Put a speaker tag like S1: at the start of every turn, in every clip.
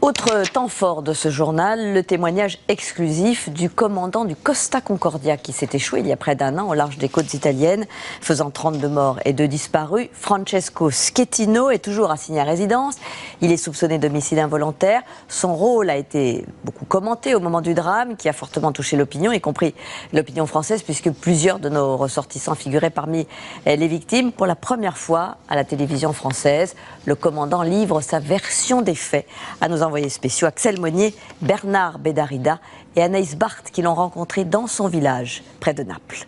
S1: Autre temps fort de ce journal, le témoignage exclusif du commandant du Costa Concordia qui s'est échoué il y a près d'un an au large des côtes italiennes, faisant 32 morts et 2 disparus. Francesco Schettino est toujours assigné à résidence. Il est soupçonné d'homicide involontaire. Son rôle a été beaucoup commenté au moment du drame, qui a fortement touché l'opinion, y compris l'opinion française, puisque plusieurs de nos ressortissants figuraient parmi les victimes. Pour la première fois à la télévision française, le commandant livre sa version des faits à nos envoyés spéciaux Axel Monnier, Bernard Bédarida et Anaïs Barthes qui l'ont rencontré dans son village, près de Naples.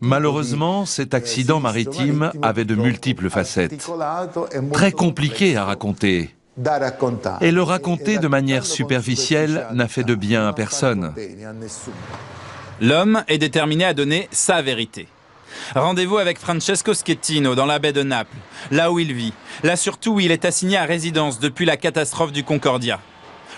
S2: Malheureusement, cet accident maritime avait de multiples facettes, très compliquées à raconter. Et le raconter de manière superficielle n'a fait de bien à personne.
S3: L'homme est déterminé à donner sa vérité. Rendez-vous avec Francesco Schettino dans la baie de Naples, là où il vit, là surtout où il est assigné à résidence depuis la catastrophe du Concordia.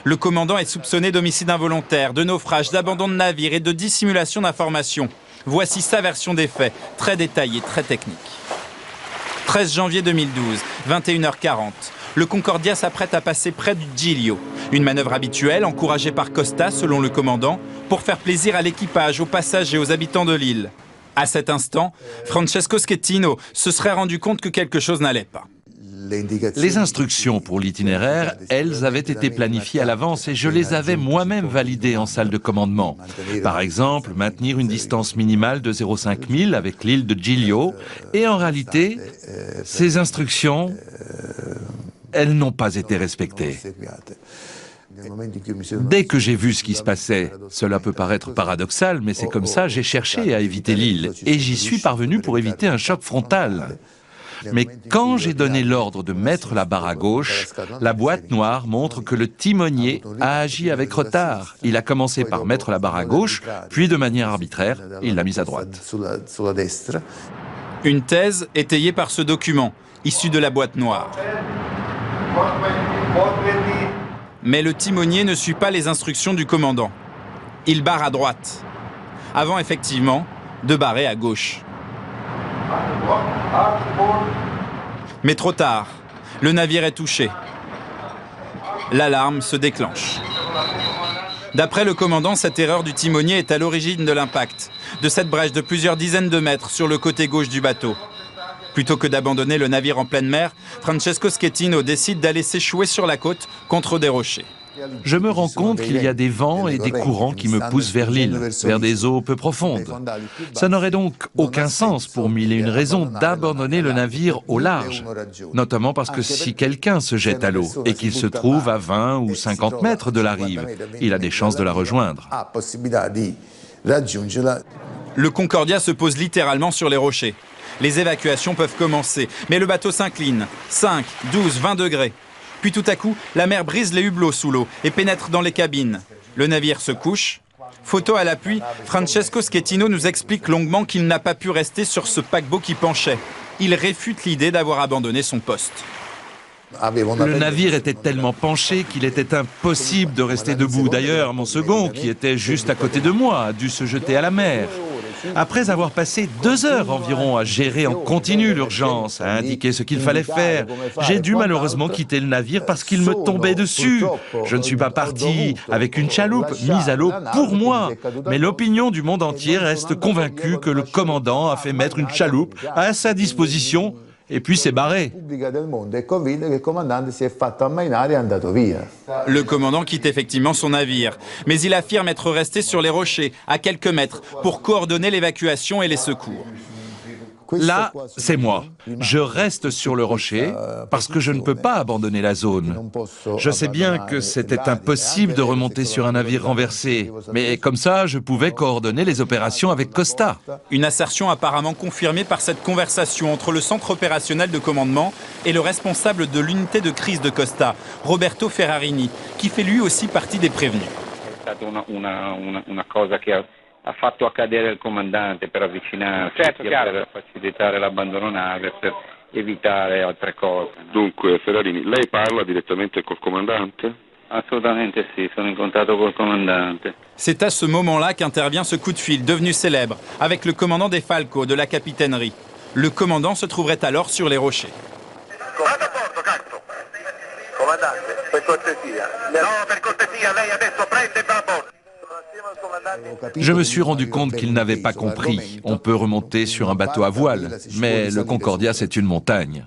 S3: Le commandant est soupçonné d'homicide involontaire, de naufrage, d'abandon de navire et de dissimulation d'informations. Voici sa version des faits, très détaillée, très technique. 13 janvier 2012, 21h40. Le Concordia s'apprête à passer près du Giglio. Une manœuvre habituelle, encouragée par Costa, selon le commandant, pour faire plaisir à l'équipage, aux passagers, aux habitants de l'île. À cet instant, Francesco Schettino se serait rendu compte que quelque chose n'allait pas.
S2: Les instructions pour l'itinéraire, elles avaient été planifiées à l'avance et je les avais moi-même validées en salle de commandement. Par exemple, maintenir une distance minimale de 0,5 milles avec l'île de Giglio. Et en réalité, ces instructions, elles n'ont pas été respectées. Dès que j'ai vu ce qui se passait, cela peut paraître paradoxal, mais c'est comme ça, j'ai cherché à éviter l'île. Et j'y suis parvenu pour éviter un choc frontal. Mais quand j'ai donné l'ordre de mettre la barre à gauche, la boîte noire montre que le timonier a agi avec retard. Il a commencé par mettre la barre à gauche, puis de manière arbitraire, il l'a mise à droite.
S3: Une thèse étayée par ce document, issu de la boîte noire. Mais le timonier ne suit pas les instructions du commandant. Il barre à droite, avant effectivement de barrer à gauche. Mais trop tard, le navire est touché. L'alarme se déclenche. D'après le commandant, cette erreur du timonier est à l'origine de l'impact, de cette brèche de plusieurs dizaines de mètres sur le côté gauche du bateau. Plutôt que d'abandonner le navire en pleine mer, Francesco Schettino décide d'aller s'échouer sur la côte contre des rochers.
S2: Je me rends compte qu'il y a des vents et des courants qui me poussent vers l'île, vers des eaux peu profondes. Ça n'aurait donc aucun sens pour mille et une raisons d'abandonner le navire au large. Notamment parce que si quelqu'un se jette à l'eau et qu'il se trouve à 20 ou 50 mètres de la rive, il a des chances de la rejoindre.
S3: Le Concordia se pose littéralement sur les rochers. Les évacuations peuvent commencer, mais le bateau s'incline. 5, 12, 20 degrés. Puis tout à coup, la mer brise les hublots sous l'eau et pénètre dans les cabines. Le navire se couche. Photo à l'appui, Francesco Schettino nous explique longuement qu'il n'a pas pu rester sur ce paquebot qui penchait. Il réfute l'idée d'avoir abandonné son poste.
S2: Le navire était tellement penché qu'il était impossible de rester debout. D'ailleurs, mon second, qui était juste à côté de moi, a dû se jeter à la mer. Après avoir passé 2 heures environ à gérer en continu l'urgence, à indiquer ce qu'il fallait faire, j'ai dû malheureusement quitter le navire parce qu'il me tombait dessus. Je ne suis pas parti avec une chaloupe mise à l'eau pour moi, mais l'opinion du monde entier reste convaincue que le commandant a fait mettre une chaloupe à sa disposition et puis s'est barré.
S3: Le commandant quitte effectivement son navire, mais il affirme être resté sur les rochers, à quelques mètres, pour coordonner l'évacuation et les secours.
S2: Là, c'est moi. Je reste sur le rocher parce que je ne peux pas abandonner la zone. Je sais bien que c'était impossible de remonter sur un navire renversé, mais comme ça, je pouvais coordonner les opérations avec Costa.
S3: Une assertion apparemment confirmée par cette conversation entre le centre opérationnel de commandement et le responsable de l'unité de crise de Costa, Roberto Ferrarini, qui fait lui aussi partie des prévenus.
S4: Ha fatto accadere il comandante per avvicinarsi, per facilitare l'abbandono nave, per evitare altre cose.
S5: Dunque, Ferrarini, lei parla direttamente col comandante?
S4: Assolutamente sì, sono in contatto col comandante.
S3: C'est à ce moment-là qu'intervient ce coup de fil devenu célèbre avec le commandant des Falco de la capitainerie. Le commandant se trouverait alors sur les rochers.
S6: comandante, per cortesia. No, per cortesia, lei adesso prende e va a bordo.
S2: Je me suis rendu compte qu'il n'avait pas compris. On peut remonter sur un bateau à voile, mais le Concordia, c'est une montagne.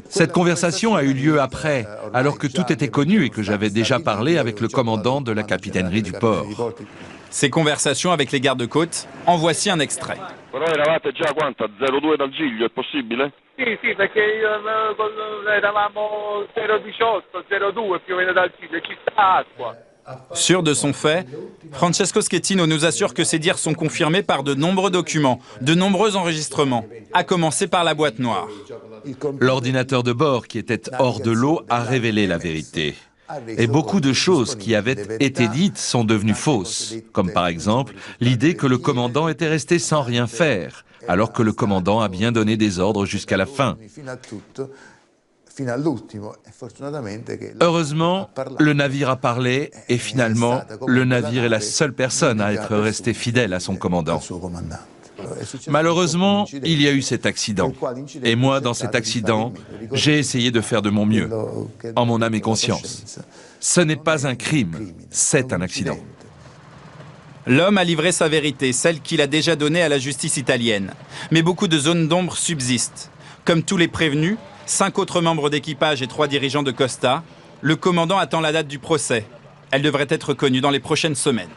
S2: Cette conversation a eu lieu après, alors que tout était connu et que j'avais déjà parlé avec le commandant de la capitainerie du port.
S3: Ces conversations avec les gardes-côtes, en voici un extrait.
S5: Però eravate già quanto? A 0,2 dal Giglio, è possibile?
S6: Sì, perché eravamo 0,18, 0,2 più o meno dal Giglio, ci sta acqua.
S3: Sûr de son fait, Francesco Schettino nous assure que ces dires sont confirmés par de nombreux documents, de nombreux enregistrements, à commencer par la boîte noire.
S2: L'ordinateur de bord, qui était hors de l'eau, a révélé la vérité. Et beaucoup de choses qui avaient été dites sont devenues fausses, comme par exemple l'idée que le commandant était resté sans rien faire, alors que le commandant a bien donné des ordres jusqu'à la fin. Heureusement, le navire a parlé et finalement, le navire est la seule personne à être restée fidèle à son commandant. Malheureusement, il y a eu cet accident. Et moi, dans cet accident, j'ai essayé de faire de mon mieux, en mon âme et conscience. Ce n'est pas un crime, c'est un accident.
S3: L'homme a livré sa vérité, celle qu'il a déjà donnée à la justice italienne. Mais beaucoup de zones d'ombre subsistent. Comme tous les prévenus, 5 autres membres d'équipage et 3 dirigeants de Costa, le commandant attend la date du procès. Elle devrait être connue dans les prochaines semaines.